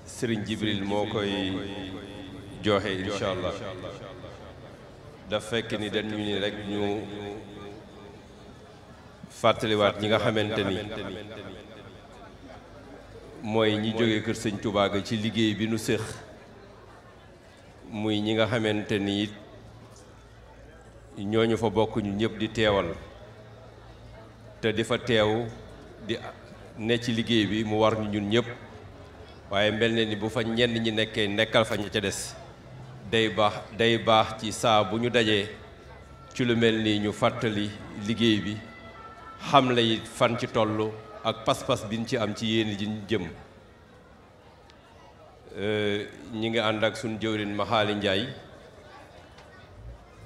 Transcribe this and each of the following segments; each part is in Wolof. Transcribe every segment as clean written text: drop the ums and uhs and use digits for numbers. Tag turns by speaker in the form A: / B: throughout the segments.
A: Sëriñ Jibril moo koy joxe incha allah daf fekk ni dañu ni rek ñu fàttaliwaat ñi nga xamante ni mooy ñi jóge kër sëñ Touba ga ci liggéey bi nu séq muy ñi nga xamante ni it ñooñu fa bokk ñu ñëpp di teewal te di fa teew di ne ci liggéey bi mu war ñu ñun ñëpp waaye mel na ni bu fa ñenn ñi nekkee nekkal fa ña ca des day baax ci saa bu ñu dajee ci lu mel nii ñu fàttali liggéey bi xam la it fan ci toll ak pas-pas bi ñu ci am ci yéen ji ñu jëm ñi ngi ànd ak suñu jëwrin Maxaali Njaay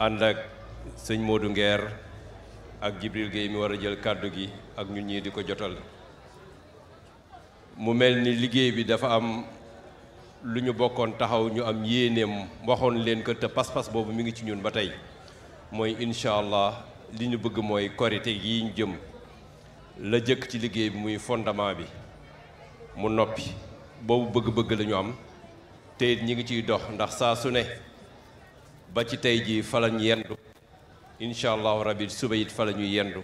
A: ànd ak sëñ Modou Nguer ak Jibril Gueye mi war a jël kàddu gi ak ñun ñii di ko jotal mu mel ni liggéey bi dafa am lu ñu bokkoon taxaw ñu am yéeneem waxoon leen ko te pas-pas boobu mi ngi ci ñun ba tey mooy incha allah li ñu bëgg mooy korite yi ñu jëm la jëkk ci liggéey bi muy fondement bi mu noppi boobu bëgg-bëgg la ñu am te it ñi ngi ciy dox ndax saa su ne ba ci tey jii fa la ñu yendu incha allahu rabi suba it fa la ñuy yendu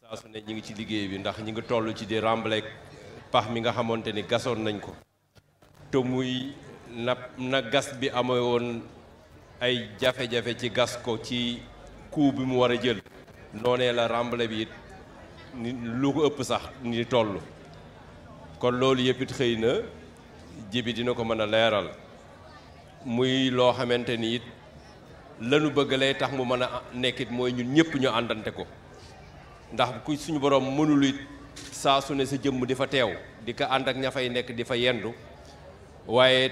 A: saa su ne ñi ngi ci liggéey bi ndax ñi ngi toll ci di rembler pax mi nga xamante ni gasoon nañ ko te muy na gas bi amee woon ay jafe-jafe ci gas ko ci coût bi mu war a jël noonee la remblai bi it ni lu ko ëpp sax ni toll kon loolu yëpp it xëy na jibi dina ko mën a leeral muy loo xamante ni it lanu bëgg lay tax mu mën a nekkit mooy ñun ñëpp ñu àndante ko ndax ku suñu borom mënul it saa su ne sa jëmm di fa teew di ko ànd ak ña fay nekk di fa yendu waaye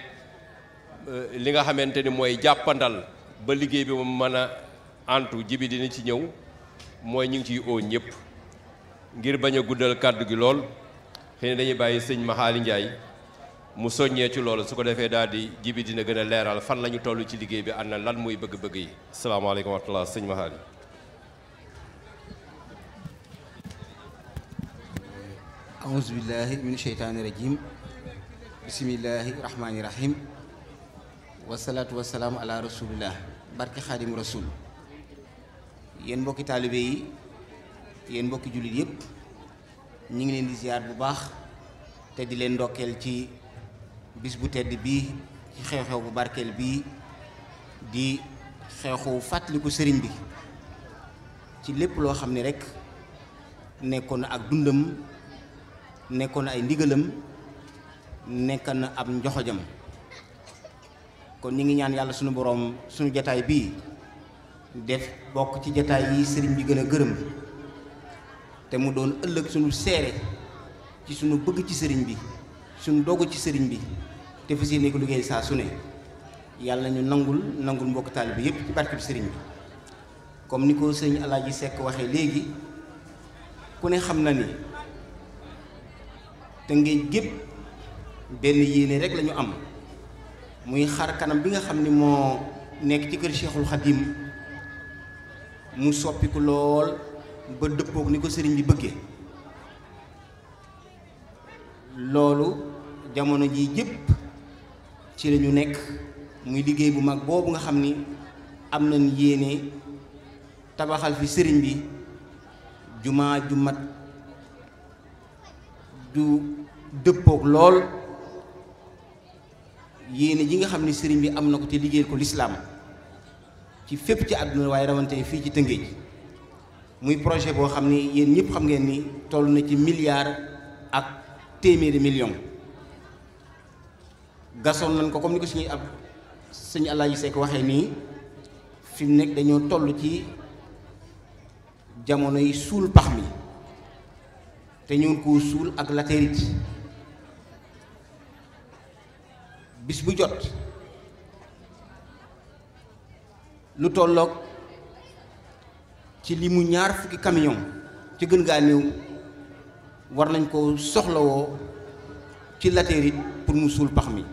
A: li nga xamante ni mooy jàppandal ba liggéey bi mu mën a antu jibi dina ci ñëw mooy ñu ngi ciy oo ñëpp ngir bañ a guddal kàddu gi lool xëy na dañuy bàyyi sëñ Maxaali Njaay mu soññee ci loolu su ko defee daal di jibi dina gën a leeral fan la ñu toll ci liggéey bi ànd na lan muy bëgg-bëgg yi asalaamaaleykum wa rahmatulah sëñ Maxaali.
B: auzu billahi min sheytaani rajim bismillahi rahmaani rahim wasalaatu wasalaamu ala rasulillah barke xaadim rasul yéen mbokki taalibe yi yéen mbokki jullit yépp ñi ngi leen di ziar bu baax te di leen ndokkeel ci bis bu tedd bii ci xew-xew bu barkeel bii di xew-xew fàttaliku sëriñ bi ci lépp loo xam ne rek nekkoon na ak dundam nekkoon na ay ndigalam nekkoon na ab njoxojam kon ñi ngi ñaan yàlla sunu boroom sunu jataay bii def bokk ci jataay yi sëriñ bi gën a gërëm te mu doon ëllëg sunu seere ci sunu bëgg ci sëriñ bi sunu dogu ci sëriñ bi te fas yéene ko liggéey saa su ne yàlla ñu nangul mbokk taalibe bi yépp ci barkeb sëriñ bi comme ni ko sëriñ Alaaji Sekk waxee léegi ku ne xam na ni te ngeen gépp benn yéene rek lañu am muy xar kanam bi nga xam ni moo nekk ci kër Cheikhul Khadim mu soppiku lool ba dëppook ni ko sëriñ bi bëggee loolu jamono ji jëpp ci lañu nekk muy liggéey bu mag boobu nga xam ni am nañ yéene tabaxal fi sëriñ bi jumaa ju mat ju dëppook lool yéene ji nga xam ni sëriñ bi am na ko te liggéeyal ko lislaam ci fépp ci àdduna waaye rawante fii ci Tëngéej muy projet boo xam ni yéen ñëpp xam ngeen ni toll na ci milliard ak téeméeri million gasoon nañ ko comme ni ko suñu Alaaji Sekk waxee nii fi mu nekk dañoo toll ci jamono yi suul pax mi te ñu ngi ko suul ak latérite bis bu jot lu tolloog ci li mu ñaar fukki camion ci gën gaa néew war nañ ko soxlawoo ci latérite pour mu suul pax mi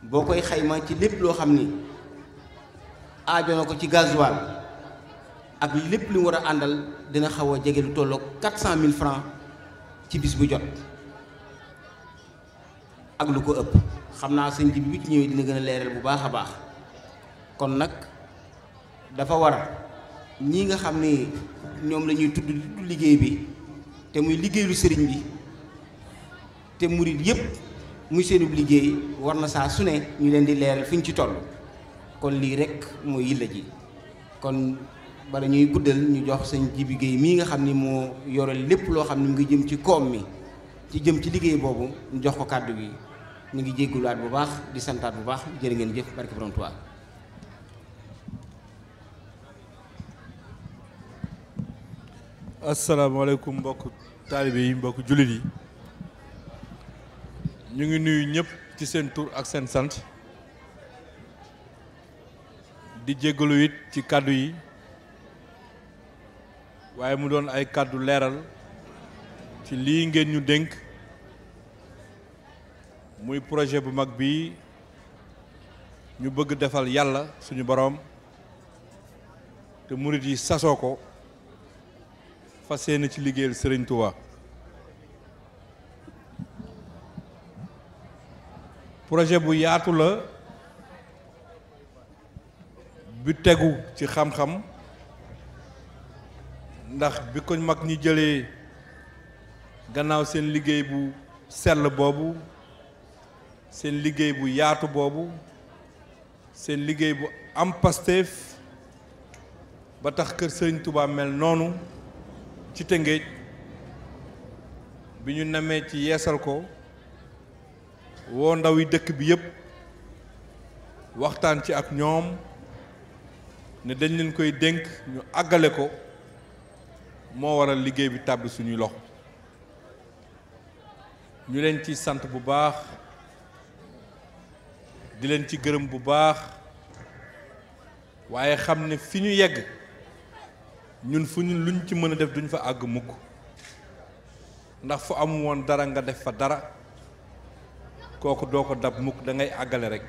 B: boo koy xayma ci lépp loo xam ni aajo na ko ci gasoil ak lépp li mu war a àndal dina xaw a jege lu tolloog 400 000 francs ci bis bu jot ak lu ko ëpp xam naa sëñ ji bi ci ñëwee dina gën a leeral bu baax a baax kon nag dafa war ñi nga xam ni ñoom la ñuy tudd liggéey bi te muy liggéeyu sëriñ bi te murit yépp muy seenub liggéey war na saa su ne ñu leen di leeral fi ñu ci toll kon lii rek mooy yilla ji kon bala ñuy guddal ñu jox sëñ Jibi Géey mii nga xam ni moo yore lépp loo xam ni mu ngi jëm ci koom mi ci jëm ci liggéey boobu ñu jox ko kàddu gi ñu ngi jéggulaat bu baax di santaat bu baax jërë ngeen jëf barke Borom Tuubaa.
C: asalaamaaleykum mbokk taalibe yi mbokk jullit yi ñu ngi nuyu ñëpp ci seen tur ak seen sant di jéggalu it ci kàddu yi waaye mu doon ay kàddu leeral ci lii ngeen ñu dénk muy projet bu mag bi ñu bëgg defal yàlla suñu boroom te murit yi sasoo ko fas yéene ci liggéeyal Sëriñ Tuubaa projet bu yaatu la bu tegu ci xam-xam ndax bi ko mag ñi jëlee gannaaw seen liggéey bu sell boobu seen liggéey bu yaatu boobu seen liggéey bu am Pastef ba tax kër Sëriñ Tuubaa mel noonu ci Tëngéej bi ñu namee ci yeesal ko woo ndaw yi dëkk bi yépp waxtaan ci ak ñoom ne dañ leen koy dénk ñu àggale ko moo waral liggéey bi tàbbi suñuy loxo ñu leen ci sant bu baax di leen ci gërëm bu baax waaye xam ne fi ñu yegg ñun fu ñu luñ ci mën a def duñ fa àgg mukk ndax fu am woon dara nga def fa dara kooku doo ko dab mukk da ngay àggale rek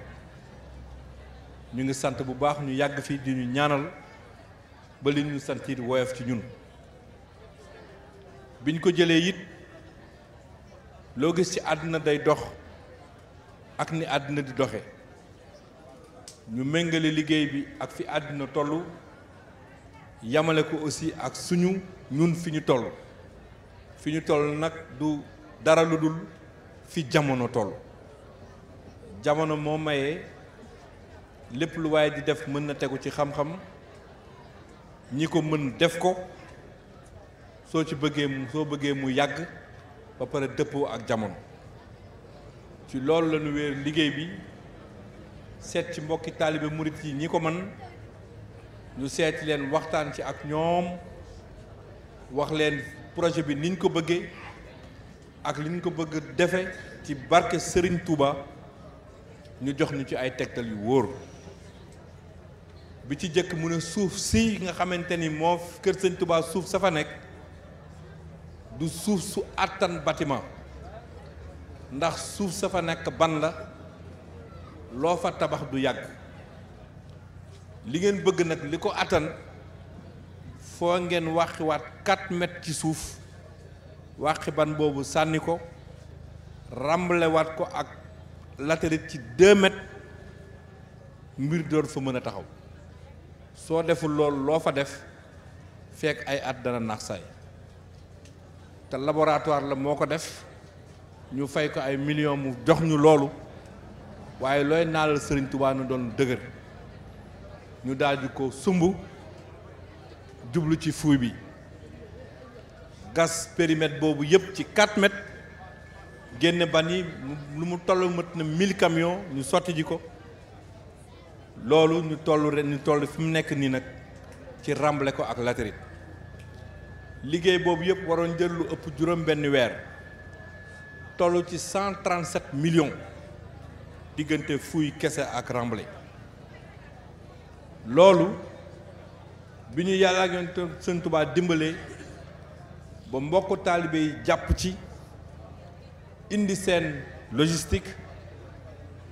C: ñu ngi sant bu baax ñu yàgg fi di ñu ñaanal ba li ñu sant it woyof ci ñun biñ ko jëlee it loo gis ci àddina day dox ak ni àddina di doxe ñu méngale liggéey bi ak fi àddina tollu yamale ko aussi ak suñu ñun fi ñu toll nag du dara lu dul fi jamono toll jamono moo mayee lépp lu waaye di def mën na tegu ci xam-xam ñi ko mën def ko soo bëggee mu yàgg ba pare dëppoo ak jamono ci loolu la ñu wéer liggéey bi seet ci mbokki taalibe murit yi ñi ko mën ñu seeti leen waxtaan ci ak ñoom wax leen projet bi niñ ko bëggee ak liñ ko bëgg defe ci barke Serigne Touba ñu jox ñu ci ay tegtal yu wóor bi ci jëkk mu ne suuf si nga xamante ni moo kër Serigne Touba suuf sa fa nekk du suuf su àttan bâtiment ndax suuf sa fa nekk ban la loo fa tabax du yàgg li ngeen bëgg nag li ko àttan foo ngeen wàqiwaat 4 mètres ci suuf wàqi ban boobu sànni ko rambalewaat ko ak latérite ci 2 mètres mbir door fa mën a taxaw soo deful loolu loo fa def fekk ay at dana naax saay te laboratoire la moo ko def ñu fay ko ay millions mu jox ñu loolu waaye looy naalal Sëriñ Tuubaa nu doon dëgër ñu daldi ko sumb jublu ci fuuy bi gas périmètre boobu yépp ci 4 mètres génne ban yi lu mu toll mat na 1000 camions ñu sotti ji ko loolu ñu toll fi mu nekk nii nag ci remblai ko ak latérite liggéey boobu yépp waroon jël lu ëpp juróom benn weer toll ci 137 millions diggante fuuy kese ak remblai loolu bi ñu yàlla ak yoon Sëñ Tuubaa dimbalee ba mbokk taalibe yi jàpp ci indi seen logistique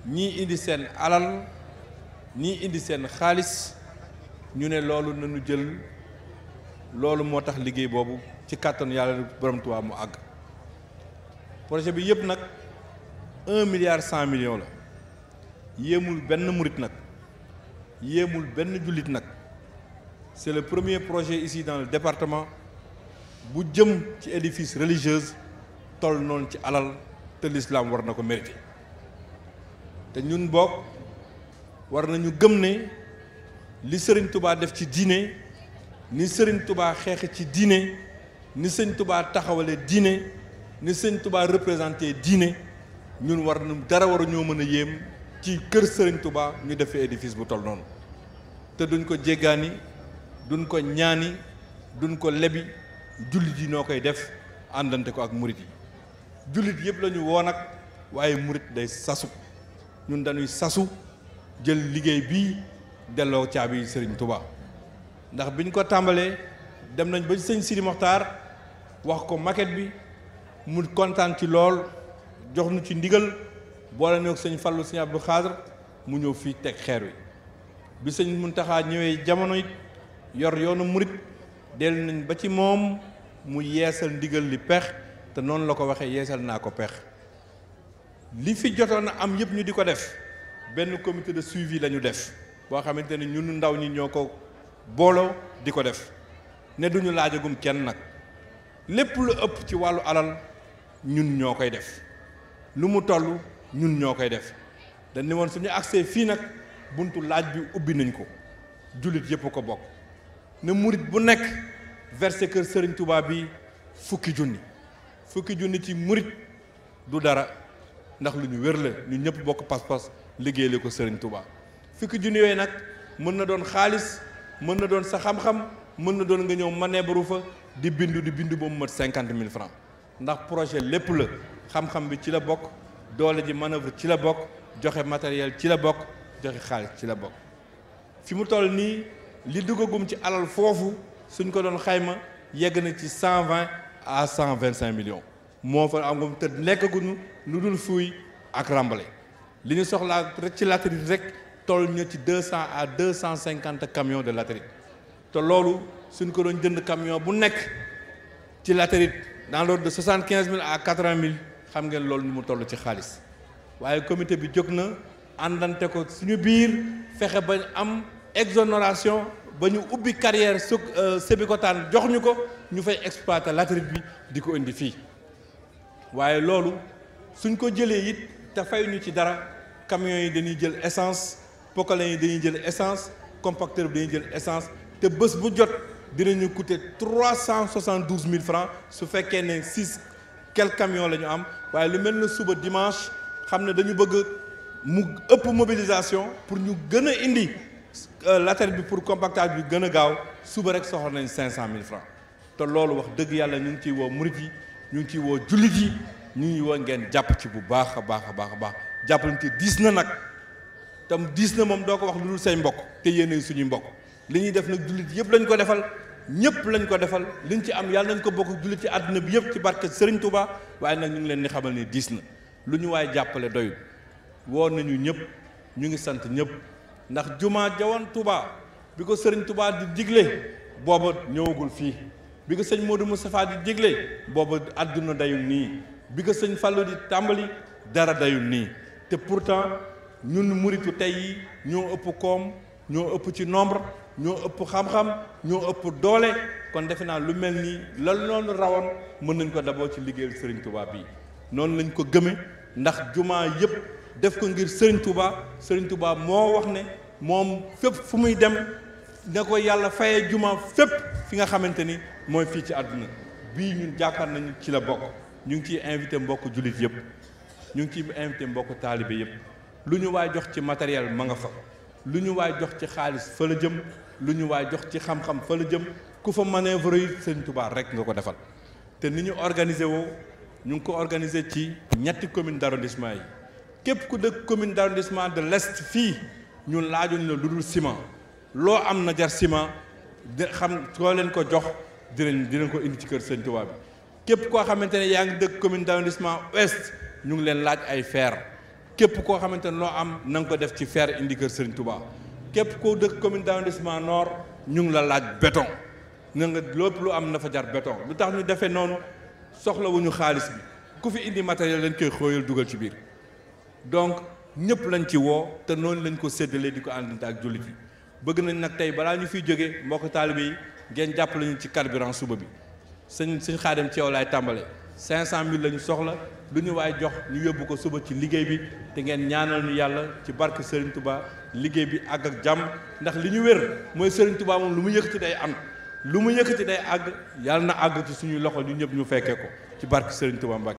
C: ñii indi seen alal ñii indi seen xaalis ñu ne loolu nañu jël loolu moo tax liggéey boobu ci kàttanu yàlla borom Tuubaa mu àgg projet bi yëpp nag 1,1 milliard la yéemul benn murit nag yéemul benn jullit nag c'est le premier projet ici dans le département bu jëm ci édifice religieuse toll noonu ci alal te l'islam war na ko mérité te ñun bokk war nañu gëm ne li Serigne Touba def ci diine ni Serigne Touba xeex ci diine ni Serigne Touba taxawale diine ni Serigne Touba représenté diine ñun war na dara waru ñoo mën a yéem ci kër Serigne Touba ñu defee édifice bu toll noonu te duñ ko jéggaani duñ ko ñaani duñ ko lebi jullit yi noo koy def àndante ko ak murit yi jullit yëpp la ñu woo nag waaye murit day sasu ñun dañuy sasu jël liggéey bii delloo caabi Serigne Touba ndax biñ ko tàmbalee dem nañ ba sëñ Sidi Mokhtar wax ko maquette bi mu kontaan ci lool jox nu ci ndigal boole ñoo sëñ Fallou sëñ Abdou Khadre mu ñëw fii teg xeer wi bi sëñ Muntaxa ñëwee jamono it yor yoonu murit dellu nañ ba ci moom mu yeesal ndigal li pex te noonu la ko waxee yeesal naa ko pex li fi jotoon a am yëpp ñu di ko def benn comité de suivi la ñu def boo xamante ne ñun ndaw ñi ñoo ko booloo di ko def ne duñu laajagum kenn nag lépp lu ëpp ci wàllu alal ñun ñoo koy def lu mu toll ñun ñoo koy def dañ ne woon suñu accès fii nag buntu laaj bi ubbi nañ ko jullit yëpp ko bokk ne murit bu nekk versé kër Serigne Touba bi fukki junni ci murit du dara ndax lu ñu wér la ñu ñëpp bokk pas-pas liggéeyale ko Serigne Touba fukki junni yooyu nag mën na doon xaalis mën na doon sa xam-xam mën na doon nga ñëw maneebaru fa di bindu ba mu mat 50 000 francs ndax projet lépp la xam-xam bi ci la bokk doole ji manœuvre ci la bokk joxe matériel ci la bokk joxe xaalis ci la bokk fi mu toll nii li duggagum ci alal foofu suñ ko doon xayma yegg na ci 120 à 125 millions moo fa am te nekkaguñu lu dul fuuy ak rambale li ñu soxlaa rek ci latérite rek toll ñu ci 200 à 250 camions de latérite te loolu suñ ko doon jënd camion bu nekk ci latérite dans l'ordre de 75 000 à 80 000 xam ngeen loolu ni mu toll ci xaalis waaye comité bi jóg na àndante ko suñu biir fexe ba am exonération ba ñu ubbi carrière su Sébikotane jox ñu ko ñu fay exploiter latérite bi di ko indi fii waaye loolu suñ ko jëlee it te fay ñu ci dara camions yi dañuy jël essence pokolin yi dañuy jël essence compacteur bi dañuy jël essence te bés bu jot dinañu coûter 372 000 francs su fekkee ne 6 quelques camions la ñu am waaye lu mel ne suba dimanche xam ne dañu bëgg mu ëpp mobilisation pour ñu gën a indi latérite bi pour compactage bi gën a gaaw suba rek soxla nañ 500 000 francs te loolu wax dëgg yàlla ñu ngi ciy woo murit yi ñu ngi ciy woo jullit yi ñu ngi woo ngeen jàpp ci bu baax a baax a baax a baax jàppalante diis na nag tam diis na moom doo ko wax lu dul say mbokk te yéene suñuy mbokk li ñuy def nag jullit yëpp lañ ko defal ñëpp lañ ko defal liñ ci am yàlla nañ ko bokk jullit ci àdduna bi yëpp ci barke Serigne Touba waaye nag ñu ngi leen di xamal ni diis na lu ñu waaye jàppale doyul woo nañu ñëpp ñu ngi sant ñëpp ndax jumaa jawoon Touba bi ko Serigne Touba di digle booba ñëwagul fii bi ko sëñ Modou Moustapha di digle booba àdduna dayul nii bi ko sëñ Fallou di tàmbali dara dayul nii te pourtant ñun muritu tey yi ñoo ëpp koom ñoo ëpp ci nombre ñoo ëpp xam-xam ñoo ëpp doole kon defe naa lu mel nii lan noonu rawoon mën nañ ko daboo ci liggéeyal Serigne Touba bii noonu lañ ko gëme ndax jumaa yëpp def ko ngir Serigne Touba moo wax ne moom fépp fu muy dem na ko yàlla fayee jumaa fépp fi nga xamante ni mooy fii ci àdduna bii ñun jàkkaar nañu ci la bokk ñu ngi ciy invité mbokk jullit yëpp ñu ngi ciy invité mbokk taalibe yëpp lu ñu waay jox ci matériel ma nga fa lu ñu waay jox ci xaalis fa la jëm lu ñu waay jox ci xam-xam fa la jëm ku fa manœuvre yi Serigne Touba rek nga ko defal te ni ñu organisé woo ñu ngi ko organisé ci ñetti commune d'arrondissement yi képp ku dëkk commune d'arrondissement de l'Est fii ñun laajuñ la lu dul ciment loo am na jar ciment di xam soo leen ko jox dinañ ko indi ci kër Sëñ Touba bi képp koo xamante ne yaa ngi dëkk commune d'arrondissement ouest ñu ngi leen laaj ay fer képp koo xamante ne loo am na nga ko def ci fer indi kër Sëñ Touba képp koo dëkk commune d'arrondissement nord ñu ngi la laaj béton na nga lépp lu am na fa jar béton lu tax ñu defee noonu soxlawuñu xaalis bi ku fi indi matériel lañ koy xóoyal dugal ci biir donc ñëpp lañ ci woo te noonu lañ ko séddalee di ko àndante ak jullit yi bëgg nañ nag tey balaa ñu fiy jógee mbokk taalibe yi ngeen jàppale ñu ci carburant suba bi sëñ Xaadim ci yow laay tàmbale 500000 la ñu soxla lu ñu waay jox ñu yóbbu ko suba ci liggéey bi te ngeen ñaanal ñu yàlla ci barke Serigne Touba liggéey bi àgg ak jàmm ndax li ñu wér mooy Serigne Touba moom lu mu yëkkati day am lu mu yëkkati day àgg yàlla na àgg ci suñuy loxo ñu ñëpp ñu fekkee ko ci barke Serigne Touba Mbacke